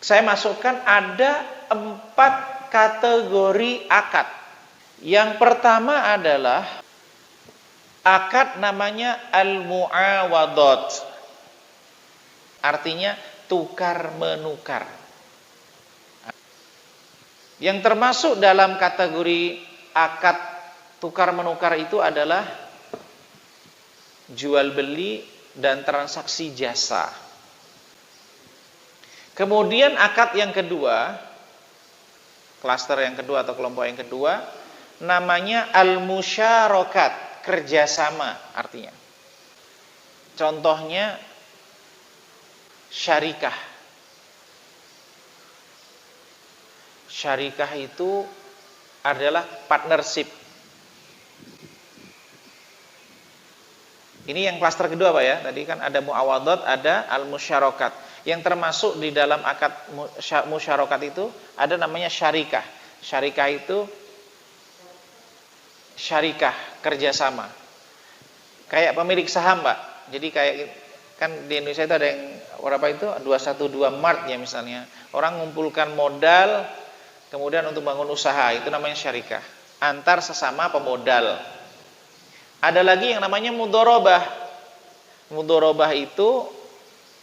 Saya masukkan ada 4 kategori akad. Yang pertama adalah akad namanya al-mu'awadhat. Artinya tukar menukar. Yang termasuk dalam kategori akad tukar menukar itu adalah jual beli dan transaksi jasa. Kemudian akad yang kedua, klaster yang kedua atau kelompok yang kedua, namanya al-musyarakat, kerjasama artinya. Contohnya syarikah. Syarikah itu adalah partnership. Ini yang klaster kedua Pak ya. Tadi kan ada muawadhat, ada al-musyarakat. Yang termasuk di dalam akad musyarakat itu ada namanya syarikah. Syarikah itu syarikah, kerjasama. Kayak pemilik saham Pak. Jadi kayak kan di Indonesia itu ada yang berapa itu 212 Mart ya misalnya. Orang mengumpulkan modal kemudian untuk bangun usaha, itu namanya syarikah. Antar sesama pemodal. Ada lagi yang namanya mudharabah. Mudharabah itu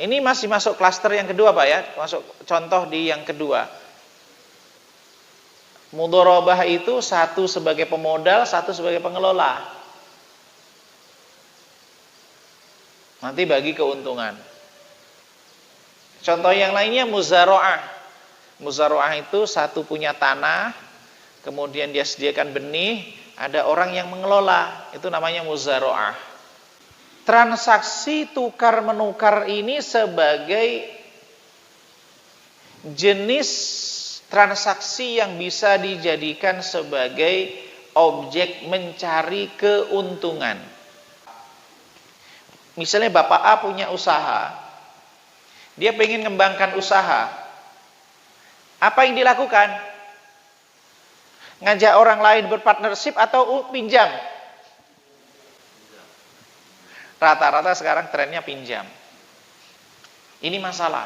ini masih masuk klaster yang kedua Pak ya, masuk contoh di yang kedua. Mudharabah itu satu sebagai pemodal, satu sebagai pengelola. Nanti bagi keuntungan. Contoh yang lainnya muzara'ah. Muzara'ah itu satu punya tanah, kemudian dia sediakan benih, ada orang yang mengelola, itu namanya muzara'ah. Transaksi tukar menukar ini sebagai jenis transaksi yang bisa dijadikan sebagai objek mencari keuntungan. Misalnya Bapak A punya usaha, dia pengen mengembangkan usaha. Apa yang dilakukan? Ngajak orang lain berpartnership atau pinjam? Rata-rata sekarang trennya pinjam. Ini masalah.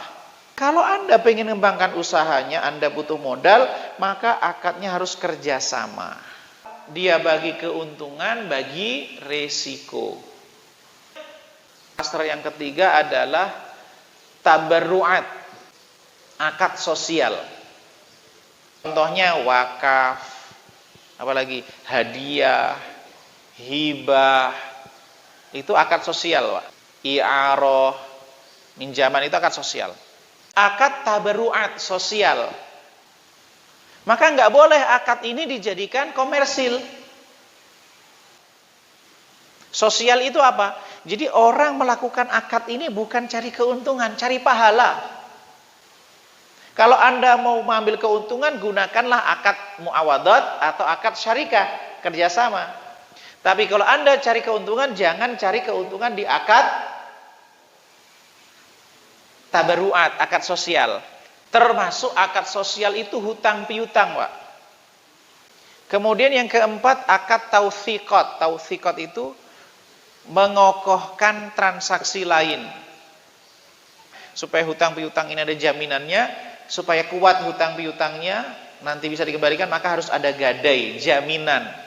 Kalau Anda pengen mengembangkan usahanya, Anda butuh modal, maka akadnya harus kerjasama. Dia bagi keuntungan, bagi resiko. Klaster yang ketiga adalah tabarru'at, akad sosial. Contohnya wakaf, apalagi hadiah, hibah, itu akad sosial, Pak. I'aroh, minjaman itu akad sosial. Akad tabarru'at sosial. Maka nggak boleh akad ini dijadikan komersil. Sosial itu apa? Jadi orang melakukan akad ini bukan cari keuntungan, cari pahala. Kalau Anda mau mengambil keuntungan, gunakanlah akad muawadhat atau akad syarikah, kerjasama. Tapi kalau Anda cari keuntungan, jangan cari keuntungan di akad tabarru'at, akad sosial. Termasuk akad sosial itu hutang piutang, Pak. Kemudian yang keempat, akad tautsiqat. Tautsiqat itu mengokohkan transaksi lain. Supaya hutang piutang ini ada jaminannya, supaya kuat hutang piutangnya, nanti bisa dikembalikan, maka harus ada gadai, jaminan.